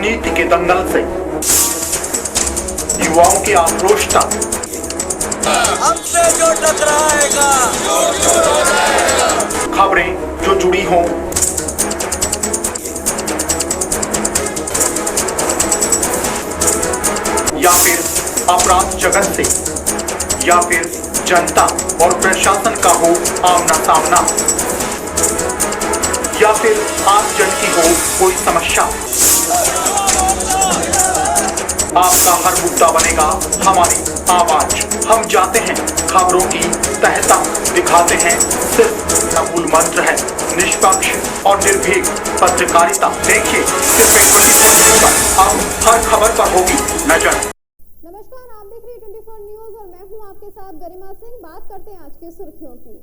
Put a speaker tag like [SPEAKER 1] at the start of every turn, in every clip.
[SPEAKER 1] राजनीति के दंगल से, युवाओं की आक्रोश तक,
[SPEAKER 2] हमसे जो टकराएगा
[SPEAKER 1] खबरें जो जुड़ी हों, या फिर अपराध जगत से, या फिर जनता और प्रशासन का हो आमना सामना, या फिर आम जन की हो कोई समस्या, आपका हर मुद्दा बनेगा हमारी आवाज। हम जाते हैं खबरों की तह तक, दिखाते हैं सिर्फ मूल मंत्र है निष्पक्ष और निर्भीक पत्रकारिता। देखिए सिर्फ 24 पर अब हर खबर पर होगी नजर।
[SPEAKER 3] नमस्कार, आप देख रहे हैं 24 न्यूज और मैं हूं आपके साथ गरिमा सिंह। बात करते हैं आज की सुर्खियों की।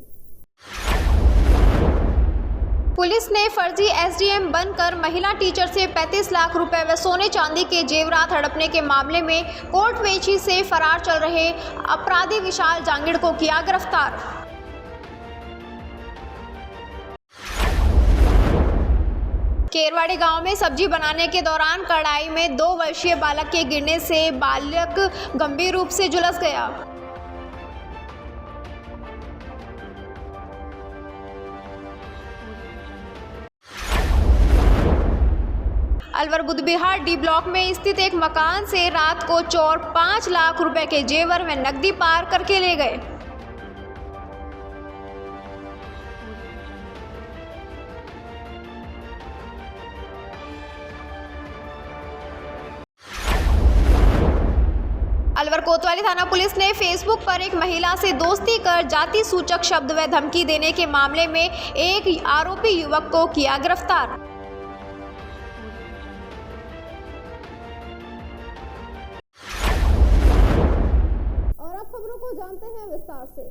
[SPEAKER 3] पुलिस ने फर्जी एसडीएम बनकर महिला टीचर से 35 लाख रुपए व सोने चांदी के जेवरात हड़पने के मामले में कोर्ट पेशी से फरार चल रहे अपराधी विशाल जांगिड़ को किया गिरफ्तार। केरवाड़ी गांव में सब्जी बनाने के दौरान कढ़ाई में 2 वर्षीय बालक के गिरने से बालक गंभीर रूप से झुलस गया। अलवर बुधबिहार डी ब्लॉक में स्थित एक मकान से रात को चोर 5 लाख रुपए के जेवर व नकदी पार करके ले गए। अलवर कोतवाली थाना पुलिस ने फेसबुक पर एक महिला से दोस्ती कर जाति सूचक शब्द व धमकी देने के मामले में एक आरोपी युवक को किया गिरफ्तार। खबरों को जानते हैं विस्तार से।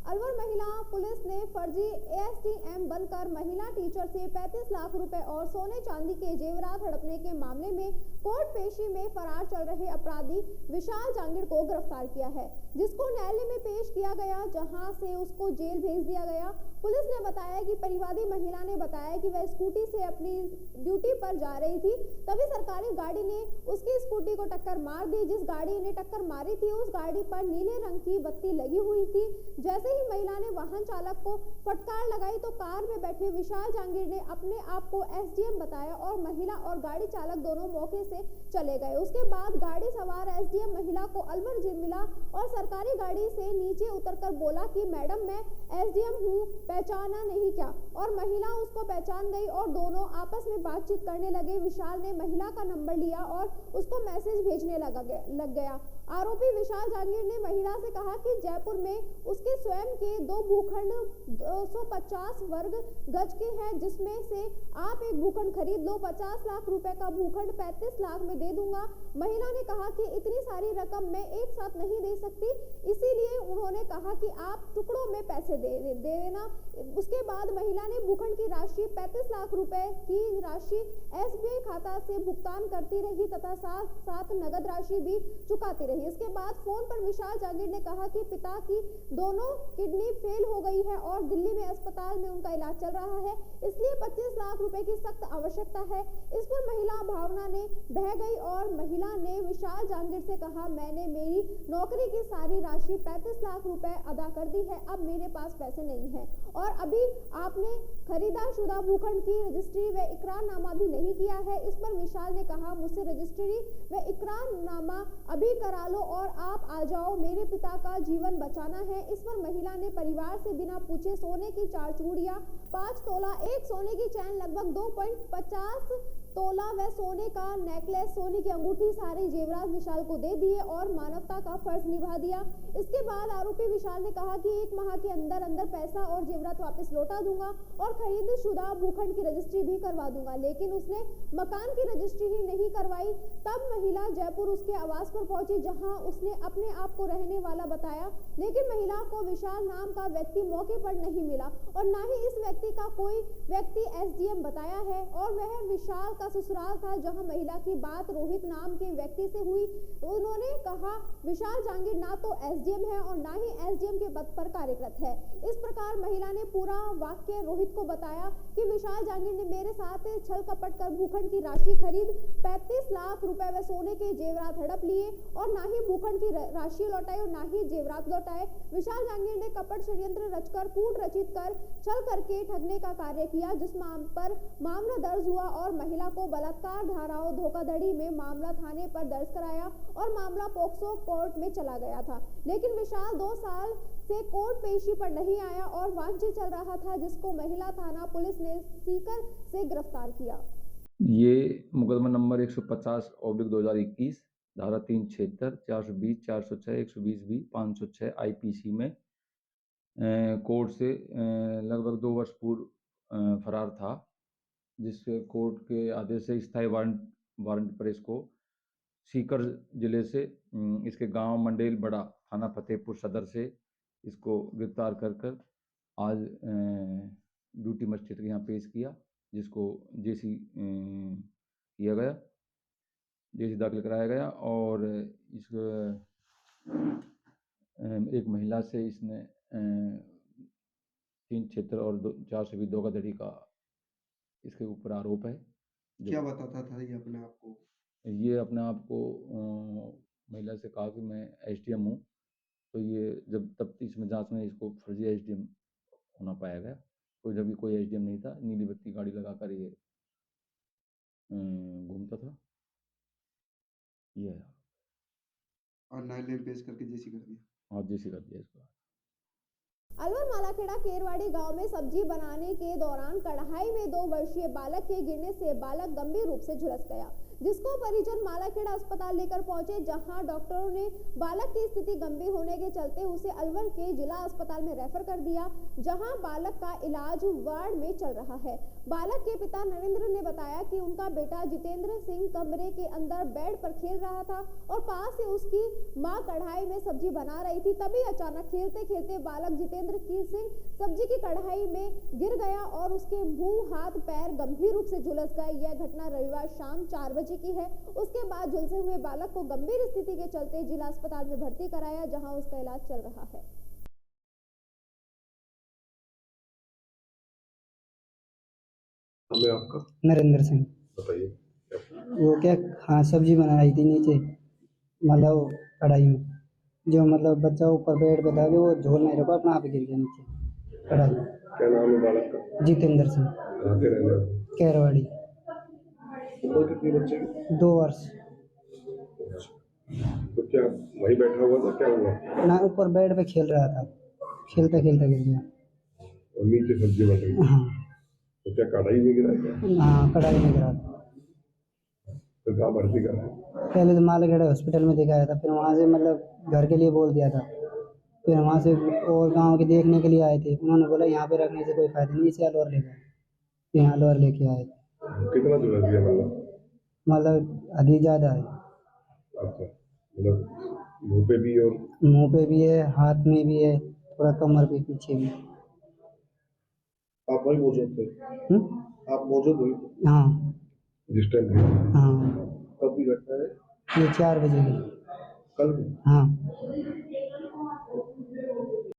[SPEAKER 3] अलवर महिला पुलिस ने फर्जी एसडीएम बनकर महिला टीचर से 35 लाख रुपए और सोने चांदी के जेवरात हड़पने के मामले में कोर्ट पेशी में फरार चल रहे अपराधी विशाल जांगिड़ को गिरफ्तार किया है, जिसको न्यायालय में पेश किया गया, जहां से उसको जेल भेज दिया गया। पुलिस ने बताया कि परिवादी महिला ने बताया कि वह स्कूटी से अपनी ड्यूटी पर जा रही थी, तभी सरकारी गाड़ी ने उसकी स्कूटी को टक्कर मार दी। जिस गाड़ी ने टक्कर मारी थी उस गाड़ी पर नीले रंग की बत्ती लगी हुई थी। जैसे ही महिला ने वाहन चालक को फटकार लगाई तो कार में बैठे विशाल जांगिड़ ने अपने आप को एसडीएम बताया और महिला और गाड़ी चालक दोनों मौके से चले गए। उसके बाद गाड़ी सवार एसडीएम महिला को अलवर जेल मिला और सरकारी गाड़ी से नीचे उतरकर बोला कि मैडम मैं एसडीएम हूँ, पहचाना नहीं क्या? और महिला उसको पहचान गई और दोनों आपस में बातचीत करने लगे। विशाल ने महिला का नंबर लिया और उसको मैसेज भेजने लग गया। आरोपी विशाल जांगिड़ ने महिला से कहा कि जयपुर में उसके स्वयं के 2 भूखंड 250 वर्ग गज के हैं, जिसमें से आप एक भूखंड खरीद लो। 50 लाख रुपए का भूखंड 35 लाख में दे दूंगा। महिला ने कहा कि इतनी सारी रकम मैं एक साथ नहीं दे सकती, इसीलिए उन्होंने कहा कि आप टुकड़ों में पैसे दे देना। उसके बाद महिला ने भूखंड की राशि 35 लाख रुपए की राशि एसबीआई खाता से भुगतान करती रही तथा साथ नगद राशि भी चुकाती रही। इसके बाद फोन पर विशाल जांगिड़ ने कहा कि पिता की दोनों किडनी फेल हो गई है और दिल्ली में अस्पताल में उनका इलाज चल रहा है, इसलिए 25 लाख रुपए की सख्त आवश्यकता है। इस पर महिला भावना ने बह गई और महिला ने विशाल जांगिड़ से कहा, मैंने मेरी नौकरी की सारी राशि 35 लाख रुपए अदा कर दी है, अब मेरे पास पैसे नहीं है और अभी आपने खरीदा शुदा भूखंड की रजिस्ट्री व इकरारनामा भी नहीं किया है। इस पर विशाल ने कहा, मुझसे रजिस्ट्री व इकरारनामा अभी करा लो और आप आ जाओ, मेरे पिता का जीवन बचाना है। इस पर महिला ने परिवार से बिना पूछे सोने की 4 चूड़ियां, 5 तोला, 1 सोने की चैन, लगभग 2.50 तोला व सोने का नेकलेस, सोने की अंगूठी, सारे जेवरात विशाल को दे दिए और मानवता का फर्ज निभा दिया। इसके बाद आरोपी विशाल ने कहा कि 1 माह के अंदर पैसा और जेवरात वापस लौटा दूंगा और खरीद शुदा भूखंड की रजिस्ट्री भी करवा दूंगा, लेकिन उसने मकान की रजिस्ट्री ही नहीं करवाई। तब महिला जयपुर उसके आवास पर पहुंची, जहां उसने अपने आप को रहने वाला बताया, लेकिन महिला को विशाल नाम का व्यक्ति मौके पर नहीं मिला और न ही इस व्यक्ति का कोई व्यक्ति एसडीएम बताया है और वह विशाल का ससुराल था, जहां महिला की बात रोहित नाम के व्यक्ति से हुई। उन्होंने कहा, विशाल जांगीर ना तो एसडीएम है और ना ही एसडीएम के पद पर कार्यरत है। इस प्रकार महिला ने पूरा वाक्य रोहित को बताया कि विशाल जांगीर ने मेरे साथ छल कपट कर भूखंड की राशि खरीद 35 लाख रुपए व सोने के जेवरात हड़प लिए और ना ही भूखंड की राशि लौटाई और ना ही जेवरात लौटाए। विशाल जांगीर ने कपट षड्यंत्र रचकर कूट रचित कर छल करके ठगने का कार्य किया, जिस पर मामला दर्ज हुआ और महिला को बलात्कार धाराओं धोखाधड़ी में मामला थाने पर दर्ज कराया और मामला पोक्सो कोर्ट में चला गया था। लेकिन विशाल 2 साल से कोर्ट पेशी पर नहीं आया और वांछित चल रहा था, जिसको महिला थाना पुलिस ने सीकर से गिरफ्तार किया।
[SPEAKER 4] ये मुकदमा नंबर 150/2021 धारा 376, 420, 406, 120B, 506 आईपीसी में कोर्ट से लगभग 2 वर्ष पूर्व फरार था, जिसके कोर्ट के आदेश से स्थायी वारंट पर इसको सीकर जिले से इसके गांव मंडेल बड़ा थाना फतेहपुर सदर से इसको गिरफ्तार कर आज ड्यूटी मजिस्ट्रेट के यहाँ पेश किया, जिसको जेसी किया गया, जेसी दाखिल कराया गया। और इस एक महिला से इसने 3 क्षेत्र और 420 धोखाधड़ी का इसके ऊपर आरोप है।
[SPEAKER 5] क्या बताता था ये अपने आप को?
[SPEAKER 4] ये अपने आप को महिला से कहा कि मैं एसडीएम हूँ, तो ये जब तफ्तीश में जांच में इसको फर्जी एसडीएम होना पाया गया। कोई जब कोई एसडीएम नहीं था, नीली बत्ती गाड़ी लगाकर ये घूमता था। ये है
[SPEAKER 5] और न्यायालय में पेश करके जेसी कर दिया।
[SPEAKER 4] हाँ, जेसी कर दिया इसको।
[SPEAKER 3] अलवर मालाखेड़ा केरवाड़ी गांव में सब्जी बनाने के दौरान कढ़ाई में 2 वर्षीय बालक के गिरने से बालक गंभीर रूप से झुलस गया, जिसको परिजन मालाखेड़ा अस्पताल लेकर पहुंचे, जहां डॉक्टरों ने बालक की स्थिति गंभीर होने के चलते उसे अलवर के जिला अस्पताल में रेफर कर दिया, जहां बालक का इलाज वार्ड में चल रहा है। बालक के पिता नरेंद्र ने बताया कि उनका बेटा जितेंद्र सिंह कमरे के अंदर बेड पर खेल रहा था और पास से उसकी मां कढ़ाई में सब्जी बना रही थी। तभी अचानक खेलते खेलते बालक जितेंद्र सिंह सब्जी की कढ़ाई में गिर गया और उसके मुंह, हाथ, पैर गंभीर रूप से झुलस गए। यह घटना रविवार शाम 4 बजे की है। उसके बाद झुलसे हुए बालक को गंभीर स्थिति के चलते जिला अस्पताल में भर्ती कराया, जहां उसका इलाज चल रहा है।
[SPEAKER 5] हमें आपका
[SPEAKER 6] नरेंद्र सिंह।
[SPEAKER 5] बताइए।
[SPEAKER 6] वो क्या, हाँ, सब्जी बना रही थी नीचे, मतलब कढ़ाई में, जो मतलब बच्चा ऊपर बेड पे था, वो झोल नहीं रखा, अपना आप गिर गया नीचे कढ़ाई।
[SPEAKER 5] क्या नाम है बालक का?
[SPEAKER 6] जितेंद्र सिंह।
[SPEAKER 5] कहाँ के रहने वाले?
[SPEAKER 6] केरवाड़ी।
[SPEAKER 5] उम्र कितनी बच्चे की?
[SPEAKER 6] 2 वर्ष।
[SPEAKER 5] तो क्या वहीं बैठा हुआ था, क्या हुआ?
[SPEAKER 6] ना, ऊपर बेड पे खेल रहा था, खेलता खेलता गिर गया।
[SPEAKER 5] और नीचे सब्जी बन रही?
[SPEAKER 6] हाँ।
[SPEAKER 5] तो क्या कढ़ाई में गिरा क्या?
[SPEAKER 6] हाँ, कढ़ाई में गिरा था।
[SPEAKER 5] तो कहाँ भर्ती करा है?
[SPEAKER 6] पहले तो मालाखेड़ा हॉस्पिटल में दिखाया था, फिर वहाँ से मतलब घर के लिए बोल दिया था, फिर वहाँ से और गांव के देखने के लिए आए थे। उन्होंने बोला यहाँ पे रखने से कोई फायदा नहीं, इसे अलवर ले गए, फिर यहाँ अलवर लेके आए।
[SPEAKER 5] कितना झुलस गया
[SPEAKER 6] मतलब अभी ज़्यादा है।
[SPEAKER 5] अच्छा, मतलब मुँह पे भी और
[SPEAKER 6] मुंह पे भी है, हाथ में भी है, थोड़ा कमर पे पीछे भी।
[SPEAKER 5] आप वही मौजूद थे? आप मौजूद हुई?
[SPEAKER 6] हाँ।
[SPEAKER 5] जिस टाइम?
[SPEAKER 6] हाँ।
[SPEAKER 5] कब की घटना है?
[SPEAKER 6] ये 4 बजे की।
[SPEAKER 5] कल?
[SPEAKER 6] हाँ।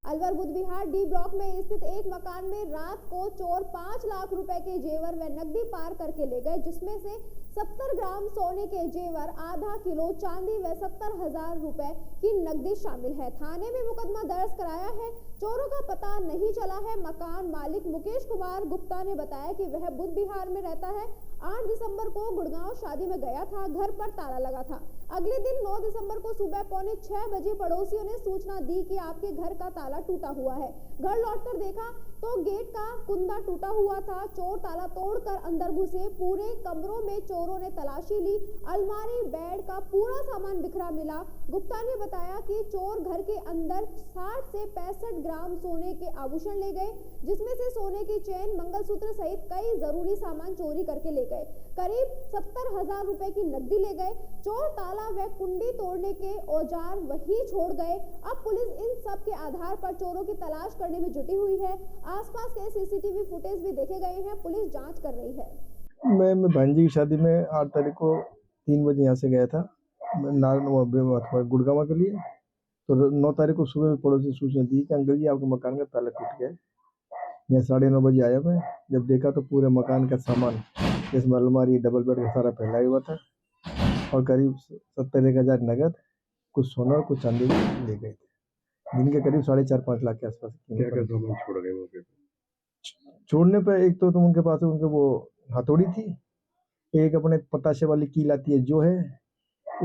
[SPEAKER 3] अलवर बुध विहार डी ब्लॉक में स्थित एक मकान में रात को चोर 5 लाख रुपए के जेवर व नकदी पार करके ले गए, जिसमें से 70 ग्राम सोने के जेवर, आधा किलो चांदी व 70,000 रुपए की नकदी शामिल है। थाने में मुकदमा दर्ज कराया है। चोरों का पता नहीं चला है। मकान मालिक मुकेश कुमार गुप्ता ने बताया कि वह बुध विहार में रहता है। 8 दिसंबर को गुड़गांव शादी में गया था, घर पर ताला लगा था। अगले दिन 9 दिसंबर को सुबह 5:45 बजे पड़ोसियों ने सूचना दी कि आपके घर का ताला टूटा हुआ है। घर लौटकर देखा तो गेट का कुंदा टूटा हुआ था। चोर ताला तोड़कर अंदर घुसे। पूरे कमरों में चोरों ने तलाशी ली। अलमारी, बेड का पूरा सामान बिखरा मिला। गुप्ता ने बताया कि चोर घर के अंदर 60 से 65 ग्राम सोने के आभूषण ले गए, जिसमें से सोने की चेन, मंगलसूत्र सहित कई जरूरी सामान चोरी करके ले गए। करीब 70,000 रुपए की नकदी ले गए। चोर ताला व कुंडी तोड़ने के औजार वहीं छोड़ गए। अब पुलिस इन सब के आधार पर चोरों की तलाश करने में जुटी हुई है। आसपास के सीसीटीवी फुटेज भी देखे गए हैं। पुलिस जांच कर रही है।
[SPEAKER 5] मैं बहन जी की शादी में 8 तारीख को 3 बजे यहाँ से गया था गुड़गांव के लिए। तो 9 तारीख को सुबह में पड़ोसी सूचना दी कि अंकल जी आपके मकान का ताला टूट गया है। मैं 9:30 बजे आया। मैं जब देखा तो पूरे मकान का सामान, जिसमें अलमारी, डबल बेड का सारा फैला हुआ था और करीब 70-1,000 नगद, कुछ सोना और कुछ चांदी ले गए थे, जिनके करीब 4.5-5 लाख के आसपास। क्या क्या सामान छोड़ गए मौके पे? छोड़ने पे एक तो उनके पास उनके वो हथौड़ी थी, एक अपने पताशे वाली कील आती है जो है,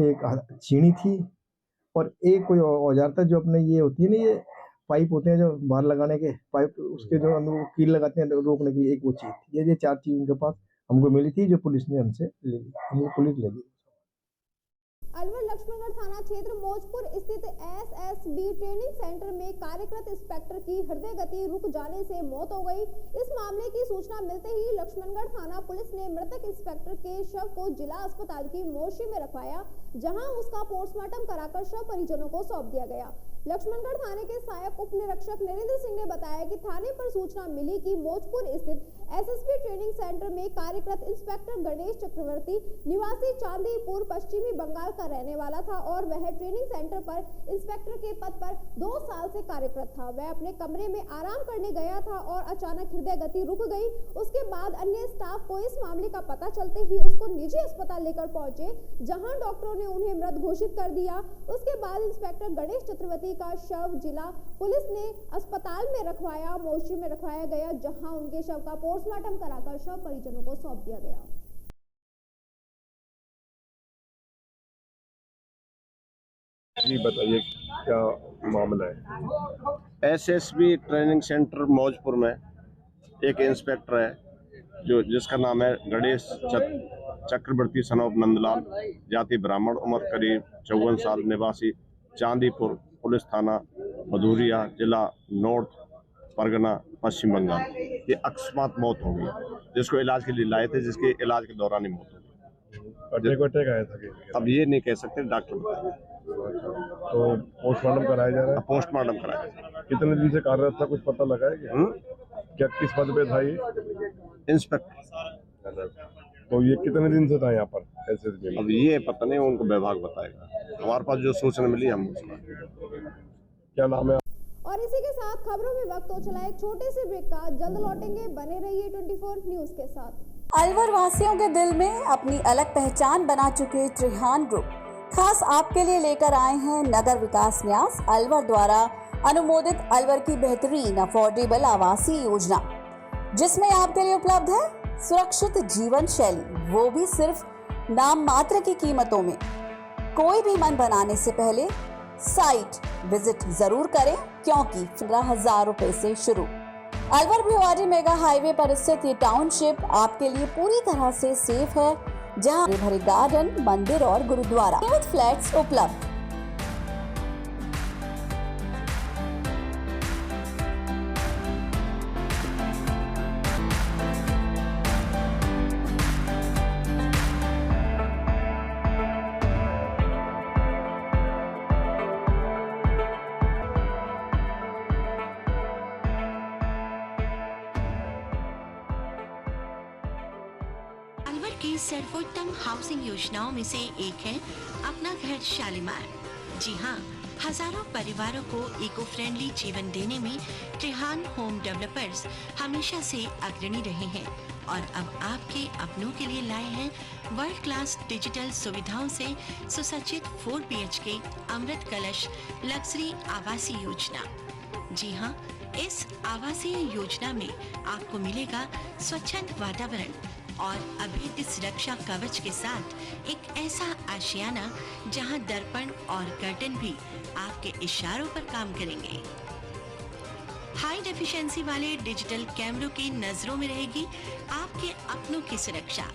[SPEAKER 5] एक छीनी थी और एक कोई औजार था जो अपने ये होती है ना, ये पाइप होते हैं जो बाहर लगाने के पाइप, उसके जो अंदर कील लगाते हैं रोकने के लिए, एक वो चीज थी। ये 4 चीज उनके पास हमको मिली थी, जो पुलिस ने हमसे ले ली, हमको पुलिस ले ली।
[SPEAKER 3] अलवर लक्ष्मणगढ़ थाना क्षेत्र मौजपुर स्थित एसएसबी ट्रेनिंग सेंटर में कार्यरत इंस्पेक्टर की हृदय गति रुक जाने से मौत हो गई। इस मामले की सूचना मिलते ही लक्ष्मणगढ़ थाना पुलिस ने मृतक इंस्पेक्टर के शव को जिला अस्पताल की मोर्चरी में रखवाया, जहां उसका पोस्टमार्टम कराकर शव परिजनों को सौंप दिया गया। लक्ष्मणगढ़ थाने के सहायक उप निरीक्षक नरेंद्र सिंह ने बताया कि थाने पर सूचना मिली कि मौजपुर स्थित एसएसबी ट्रेनिंग सेंटर में कार्यरत इंस्पेक्टर गणेश चक्रवर्ती निवासी चांदीपुर पश्चिमी बंगाल का रहने वाला था और वह ट्रेनिंग सेंटर पर इंस्पेक्टर के पद पर 2 साल से कार्यरत था। वह अपने कमरे में आराम करने गया था और अचानक हृदय गति रुक गई। उसके बाद अन्य स्टाफ को इस मामले का पता चलते ही उसको निजी अस्पताल लेकर पहुंचे, जहां डॉक्टरों ने उन्हें मृत घोषित कर दिया। उसके बाद इंस्पेक्टर गणेश चक्रवर्ती का शव जिला पुलिस ने अस्पताल में रखवाया, मोर्चरी में रखवाया गया, जहां उनके शव का पोस्टमार्टम कराकर शव परिजनों को सौंप दिया गया।
[SPEAKER 7] जी बताइए क्या मामला है?
[SPEAKER 8] एसएसबी ट्रेनिंग सेंटर मौजपुर में एक इंस्पेक्टर है जो जिसका नाम है गणेश चक्रवर्ती सन ऑफ नंदलाल, जाति ब्राह्मण, उम्र करीब 54 साल, निवासी चांदीपुर, पुलिस थाना मधुरिया, जिला नॉर्थ परगना, पश्चिम बंगाल। ये अकस्मात मौत हो गई, जिसको इलाज के लिए लाए थे, जिसके इलाज के दौरान ही मौत हो गई।
[SPEAKER 7] अटैक आया था?
[SPEAKER 8] अब ये नहीं कह सकते, डॉक्टर बताएंगे।
[SPEAKER 7] तो पोस्टमार्टम कराया जा रहा है?
[SPEAKER 8] पोस्टमार्टम कराया जा रहा है।
[SPEAKER 7] कितने दिन से कार्यरत था, कुछ पता लगा है क्या किस पद पे था ये?
[SPEAKER 8] इंस्पेक्टर।
[SPEAKER 7] तो ये कितने दिन से था यहाँ पर एसएसबी में?
[SPEAKER 8] अब ये पता नहीं, उनको विभाग बताएगा। हमारे पास जो सूचना मिली हम
[SPEAKER 7] क्या नाम है?
[SPEAKER 3] और इसी के साथ खबरों में वक्त हो चला एक छोटे से ब्रेक का, जल्द लौटेंगे, बने रहिए 24 न्यूज के साथ।
[SPEAKER 9] अलवर वासियों के दिल में अपनी अलग पहचान बना चुके त्रिहान ग्रुप खास आपके लिए लेकर आए हैं नगर विकास न्यास अलवर द्वारा अनुमोदित अलवर की बेहतरीन अफोर्डेबल आवासीय योजना, जिसमें आपके लिए उपलब्ध है सुरक्षित जीवन शैली, वो भी सिर्फ नाम मात्र की कीमतों में। कोई भी मन बनाने से पहले साइट विजिट जरूर करें, क्योंकि 15,000 रुपए से शुरू। अलवर भिवाड़ी मेगा हाईवे पर स्थित ये टाउनशिप आपके लिए पूरी तरह से सेफ है, जहां भरे गार्डन, मंदिर और गुरुद्वारा, फ्लैट्स उपलब्ध।
[SPEAKER 10] अलवर की सर्वोत्तम हाउसिंग योजनाओं में से एक है अपना घर शालीमार। जी हाँ, हजारों परिवारों को इको फ्रेंडली जीवन देने में त्रिहान होम डेवलपर्स हमेशा से अग्रणी रहे हैं और अब आपके अपनों के लिए लाए हैं वर्ल्ड क्लास डिजिटल सुविधाओं से सुसज्जित 4 BHK अमृत कलश लग्जरी आवासीय योजना। जी हाँ, इस आवासीय योजना में आपको मिलेगा स्वच्छंद वातावरण और अभेद्य सुरक्षा कवच के साथ एक ऐसा आशियाना जहां दर्पण और कर्टन भी आपके इशारों पर काम करेंगे। हाई डेफिशिएंसी वाले डिजिटल कैमरों की नजरों में रहेगी आपके अपनों की सुरक्षा।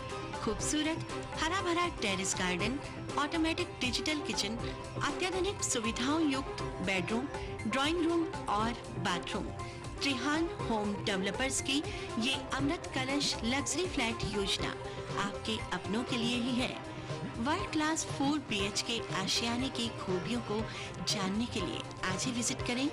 [SPEAKER 10] खूबसूरत हरा भरा terrace garden, automatic digital kitchen, अत्याधुनिक सुविधाओं युक्त बेडरूम, ड्राइंग रूम और बाथरूम। त्रिहान होम डेवलपर्स की ये अमृत कलश लग्जरी फ्लैट योजना आपके अपनों के लिए ही है। वर्ल्ड क्लास 4 BHK आशियाने की खूबियों को जानने के लिए आज ही विजिट करें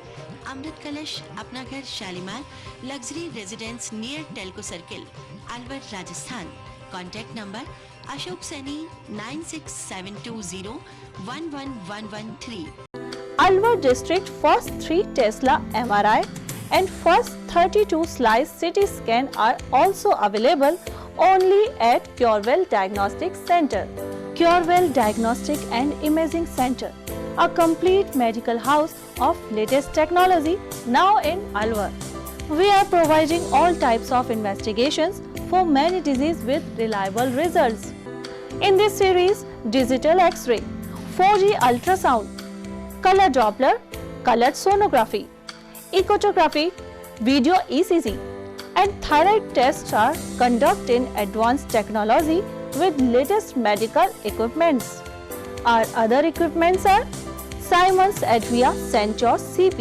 [SPEAKER 10] अमृत कलश अपना घर Shalimar luxury residence near Telco circle, Alwar, Rajasthan. Contact number Ashok Saini 9672011113।
[SPEAKER 11] Alwar district first 3 Tesla MRI and first 32 slice CT scan are also available only at Curewell Diagnostic Center. Curewell Diagnostic and Imaging Center, a complete medical house of latest technology now in Alwar. We are providing all types of investigations for many diseases with reliable results. In this series, digital X-ray, 4G ultrasound, color Doppler, colored sonography, echography, video ECG and thyroid tests are conducted in advanced technology with latest medical equipments. Our other equipments are Siemens Advia Centor CP,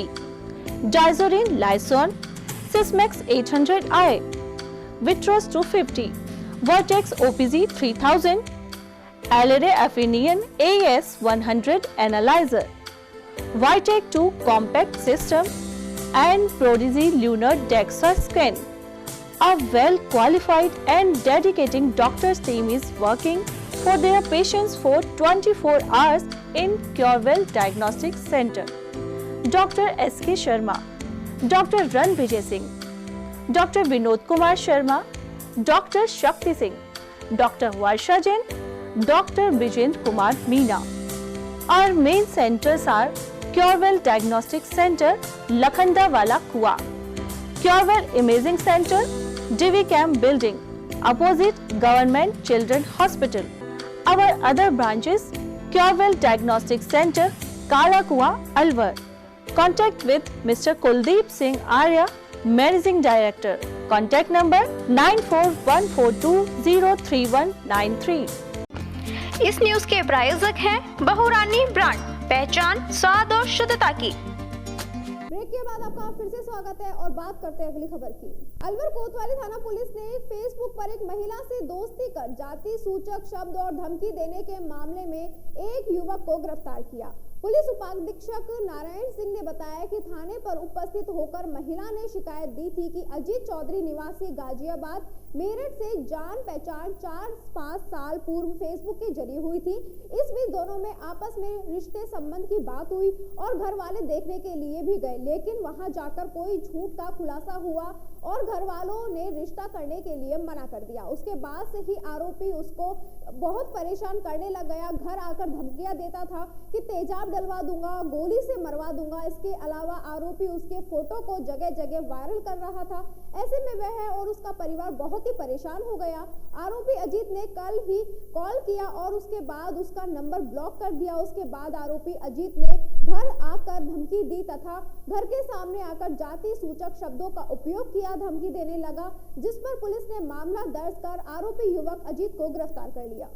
[SPEAKER 11] Dizorin Lyson, Sysmex 800i, Vitros 250, Vertex OPZ 3000, Alere Affinion AS 100 Analyzer, Vitec 2 Compact System and Prodigy Lunar DEXA Scan. A well-qualified and dedicated doctors team is working for their patients for 24 hours in Curewell Diagnostic Center. Dr. S.K. Sharma, Dr. Ran Vijay Singh, Dr. Vinod Kumar Sharma, Dr. Shakti Singh, Dr. Varsha Jain, Dr. Vijend Kumar Meena. Our main centers are Curewell Diagnostic Center, Lakhandawala Kua, Curewell Imaging Center, DV Camp Building, opposite Government Children Hospital. Our other branches, Curewell Diagnostic Center, Kala Kua, Alwar. Contact with Mr. Kuldeep Singh Arya, Managing Director. Contact number 9414203193।
[SPEAKER 3] इस news के प्रायोजक हैं बहुरानी brand, पहचान स्वाद और शुद्धता की। Break के बाद आपका फिर से स्वागत है और बात करते हैं अगली खबर की। अलवर कोतवाली थाना पुलिस ने फेसबुक पर एक महिला से दोस्ती कर जाति सूचक शब्द और धमकी देने के मामले में एक युवक को गिरफ्तार किया। पुलिस उपाधीक्षक नारायण सिंह ने बताया कि थाने पर उपस्थित होकर महिला ने शिकायत दी थी कि अजीत चौधरी निवासी गाजियाबाद मेरठ से जान पहचान 4-5 साल पूर्व फेसबुक के जरिए हुई थी। इस बीच दोनों में आपस में रिश्ते संबंध की बात हुई और घर वाले देखने के लिए भी गए, लेकिन वहां जाकर कोई झूठ का खुलासा हुआ और घर वालों ने रिश्ता करने के लिए मना कर दिया। उसके बाद से ही आरोपी उसको बहुत परेशान करने लग गया। घर आकर धमकियां देता था कि तेजाब डलवा दूंगा, गोली से मरवा दूंगा। इसके अलावा आरोपी उसके फोटो को जगह जगह वायरल कर रहा था। ऐसे में वह और उसका परिवार बहुत ही परेशान हो गया। आरोपी अजीत ने कल ही कॉल किया और उसके बाद उसका नंबर ब्लॉक कर दिया। उसके बाद आरोपी अजीत ने घर आकर धमकी दी तथा घर के सामने आकर जाति सूचक शब्दों का उपयोग किया, धमकी देने लगा, जिस पर पुलिस ने मामला दर्ज कर आरोपी युवक अजीत को गिरफ्तार कर लिया।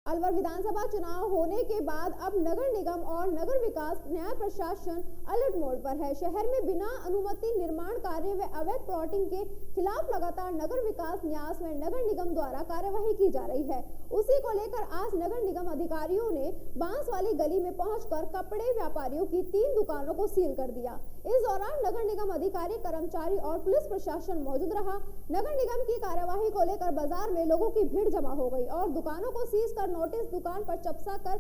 [SPEAKER 3] अलवर विधानसभा चुनाव होने के बाद अब नगर निगम और नगर विकास न्याय प्रशासन अलर्ट मोड पर है। शहर में बिना अनुमति निर्माण कार्य व अवैध प्लॉटिंग के खिलाफ लगातार नगर विकास न्यास में नगर निगम द्वारा कार्यवाही की जा रही है। उसी को लेकर आज नगर निगम अधिकारियों ने बांस वाली गली में पहुंचकर कपड़े व्यापारियों की 3 दुकानों को सील कर दिया। इस दौरान नगर निगम अधिकारी, कर्मचारी और पुलिस प्रशासन मौजूद रहा। नगर निगम की कार्यवाही को लेकर बाजार में लोगों की भीड़ जमा हो गई और दुकानों को सीज कर नोटिस दुकान पर चस्पा कर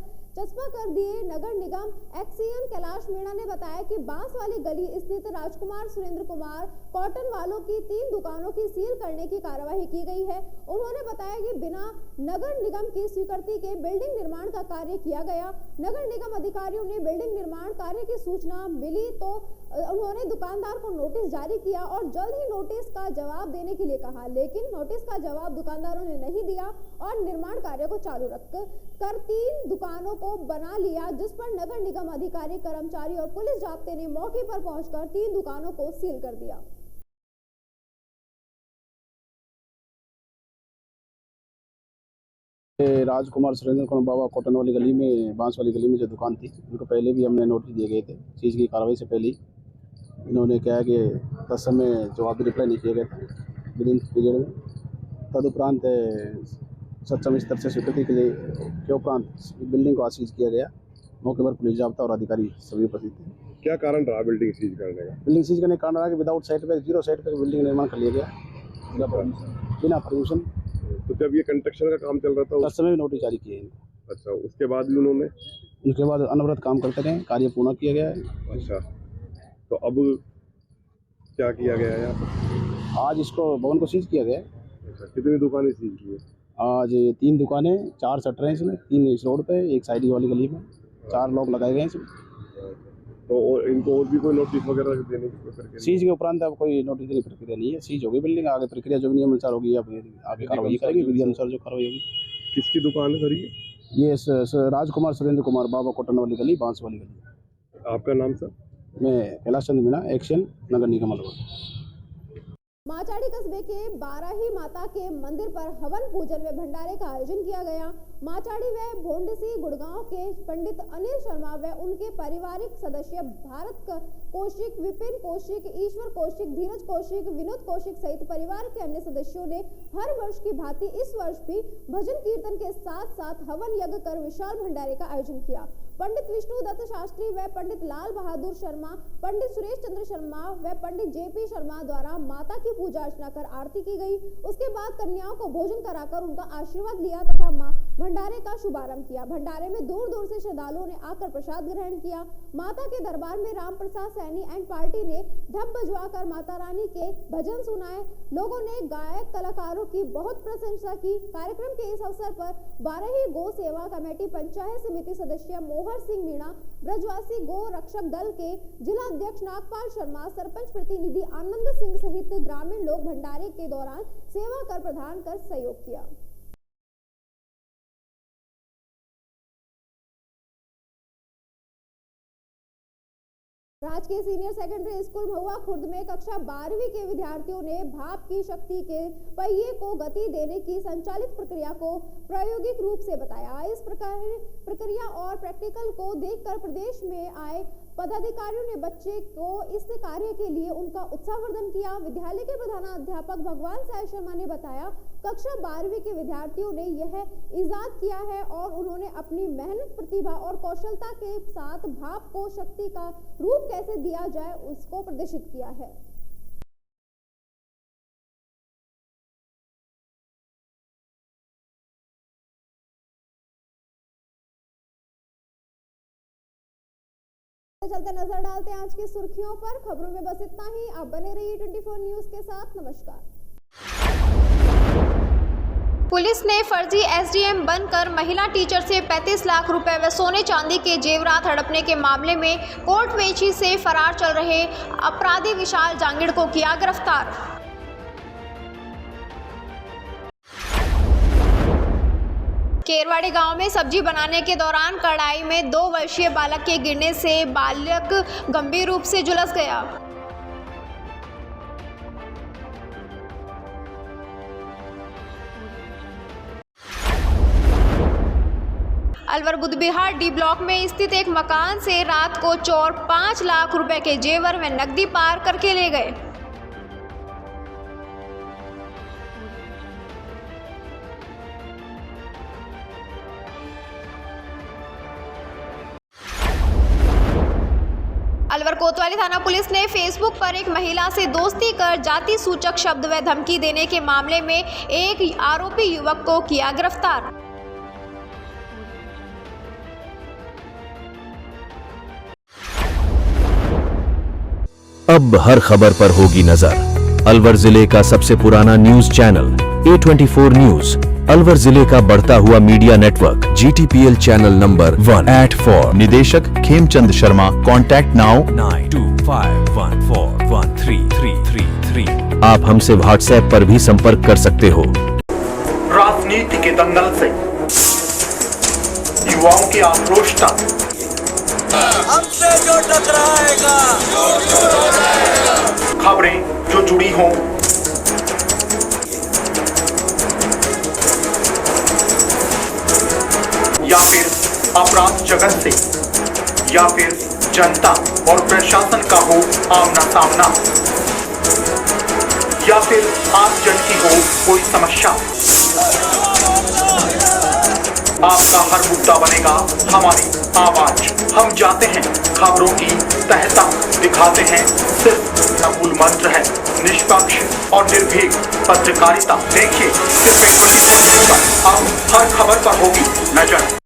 [SPEAKER 3] दिए। नगर निगम एक्सीएन कैलाश मीणा ने बताया कि बांस वाली गली स्थित राजकुमार सुरेंद्र कुमार कॉटन वालों की 3 दुकानों की सील करने की कार्यवाही की गई है। उन्होंने बताया कि बिना नगर निगम की स्वीकृति के बिल्डिंग निर्माण का कार्य किया गया। नगर निगम अधिकारियों ने बिल्डिंग निर्माण कार्य की सूचना मिली तो उन्होंने दुकानदार को नोटिस जारी किया और जल्द ही नोटिस का जवाब देने के लिए कहा, लेकिन नोटिस का जवाब दुकानदारों ने नहीं दिया और निर्माण कार्य को चालू रखकर 3 दुकानों को बना लिया, जिस पर नगर निगम अधिकारी, कर्मचारी और पुलिस जाब्ते ने मौके पर पहुंचकर 3 दुकानों को सील कर दिया।
[SPEAKER 12] राजकुमार सुरेंद्र कुमार बाबा कॉटन वाली गली में, बांस वाली गली में जो दुकान थी, उनको पहले भी हमने नोटिस दिए गए थे। चीज़ की कार्रवाई से पहले इन्होंने कहा कि 10 समय जवाबी रिप्लाई नहीं किए गए थे विद इन पीरियड में। तदुपरांत सक्षम स्तर से स्वीकृति के उपरांत बिल्डिंग को सीज किया गया। मौके पर पुलिस जाब्ता और अधिकारी सभी उपस्थित थे।
[SPEAKER 7] क्या कारण रहा बिल्डिंग सीज करने का?
[SPEAKER 12] बिल्डिंग सीज करने का कारण रहा कि विदाउट साइट पे, जीरो साइट पे बिल्डिंग निर्माण कर लिया गया बिना परमिशन।
[SPEAKER 7] तो जब ये कंस्ट्रक्शन का काम चल रहा था
[SPEAKER 12] उस समय भी नोटिस जारी किए इनको।
[SPEAKER 7] अच्छा, उसके बाद भी उन्होंने?
[SPEAKER 12] उसके बाद अनवरत काम करते रहे, कार्य पूर्ण किया गया है।
[SPEAKER 7] अच्छा, तो अब क्या किया गया है यहाँ पर?
[SPEAKER 12] आज इसको भवन को सीज किया गया है।
[SPEAKER 7] अच्छा, कितनी दुकानें सीज की है?
[SPEAKER 12] आज 3 दुकानें, 4 शटर हैं इसमें, 3 इस रोड पे, एक साइड वाली गली में, 4 लोग लगाए गए हैं इसमें।
[SPEAKER 7] तो इनको और भी कोई नोटिस वगैरह देने की प्रक्रिया?
[SPEAKER 12] सीज के उपरांत अब कोई नोटिस देने की प्रक्रिया नहीं है। सीज होगी बिल्डिंग, आगे प्रक्रिया जो भी नियम अनुसार होगी, अब आगे कार्रवाई करेंगे विधि अनुसार जो कार्रवाई होगी।
[SPEAKER 7] किसकी दुकान है सर ये?
[SPEAKER 12] राजकुमार सुरेंद्र कुमार, बाबा कॉटन वाली गली, बांस वाली गली।
[SPEAKER 7] आपका नाम सर?
[SPEAKER 12] मैं कैलाश चंद्र मीणा, एक्शन, नगर निगम अलवर।
[SPEAKER 3] माचाड़ी कस्बे के बाराही माता के मंदिर पर हवन पूजन व भंडारे का आयोजन किया गया। माचाड़ी व भोंडसी गुड़गांव के पंडित अनिल शर्मा व उनके पारिवारिक सदस्य भारत कौशिक, विपिन कौशिक, ईश्वर कौशिक, धीरज कौशिक, विनोद कौशिक सहित परिवार के अन्य सदस्यों ने हर वर्ष की भांति इस वर्ष भी भजन कीर्तन के साथ साथ हवन यज्ञ कर विशाल भंडारे का आयोजन किया। पंडित विष्णु दत्त शास्त्री व पंडित लाल बहादुर शर्मा, पंडित सुरेश चंद्र शर्मा व पंडित जेपी शर्मा द्वारा माता की पूजा अर्चना कर आरती की गई। उसके बाद कन्याओं को भोजन कराकर उनका आशीर्वाद लिया तथा मां भंडारे का शुभारंभ किया। भंडारे में दूर दूर से श्रद्धालुओं ने आकर प्रसाद ग्रहण किया। माता के दरबार में राम प्रसाद सैनी एंड पार्टी ने ढप बजवाकर माता रानी के भजन सुनाए। लोगों ने गायक कलाकारों की बहुत प्रशंसा की। कार्यक्रम के इस अवसर पर बाराही गौ सेवा कमेटी पंचायत समिति सदस्य मोहर सिंह मीणा, ब्रजवासी गो रक्षक दल के जिला अध्यक्ष नागपाल शर्मा, सरपंच प्रतिनिधि आनंद सिंह सहित ग्रामीण लोग भंडारे के दौरान सेवा कर प्रदान कर सहयोग किया। राजकीय सीनियर सेकेंडरी स्कूल महुआ खुर्द में कक्षा 12वीं के विद्यार्थियों ने भाप की शक्ति के पहिए को गति देने की संचालित प्रक्रिया को प्रायोगिक रूप से बताया। इस प्रक्रिया और प्रैक्टिकल को देखकर प्रदेश में आए पदाधिकारियों ने बच्चे को इस कार्य के लिए उनका उत्साहवर्धन किया। विद्यालय के प्रधानाध्यापक भगवान साय शर्मा ने बताया, कक्षा 12वीं के विद्यार्थियों ने यह इजाद किया है और उन्होंने अपनी मेहनत, प्रतिभा और कौशलता के साथ भाप को शक्ति का रूप कैसे दिया जाए उसको प्रदर्शित किया है। चलते नजर डालते हैं आज की सुर्खियों पर। खबरों में बस इतना ही। आप बने रहिए 24 न्यूज के साथ। नमस्कार। पुलिस ने फर्जी एसडीएम बनकर महिला टीचर से 35 लाख रुपए व सोने चांदी के जेवरात हड़पने के मामले में कोटवेची से फरार चल रहे अपराधी विशाल जांगिड़ को किया गिरफ्तार। केरवाड़ी गांव में सब्जी बनाने के दौरान कढ़ाई में 2 वर्षीय बालक के गिरने से बालक गंभीर रूप से झुलस गया। अलवर बुधबिहार डी ब्लॉक में स्थित एक मकान से रात को चोर 5 लाख रुपए के जेवर व नकदी पार करके ले गए। अलवर कोतवाली थाना पुलिस ने फेसबुक पर एक महिला से दोस्ती कर जाति सूचक शब्द व धमकी देने के मामले में एक आरोपी युवक को किया गिरफ्तार।
[SPEAKER 13] अब हर खबर पर होगी नजर। अलवर जिले का सबसे पुराना news channel A24 news, Alwar जिले का बढ़ता हुआ media network GTPL channel number 1 @4, निदेशक खेमचंद शर्मा, कॉन्टैक्ट नाउ 9251413333। आप हमसे व्हाट्सएप पर भी संपर्क कर सकते हो।
[SPEAKER 1] राजनीति के दंगल से युवाओं की आक्रोश तक
[SPEAKER 2] हमसे जो टकराएगा
[SPEAKER 1] खबरें जो जुड़ी हों, या फिर अपराध जगत से, या फिर जनता और प्रशासन का हो आमना सामना, या फिर आम जन की हो कोई समस्या, आपका हर मुद्दा बनेगा हमारी आवाज हम जाते हैं खबरों की तह तक, दिखाते हैं सिर्फ मूल मंत्र है निष्पक्ष और निर्भीक पत्रकारिता। देखिए सिर्फ 24 न्यूज़ पर अब हर खबर पर होगी नजर।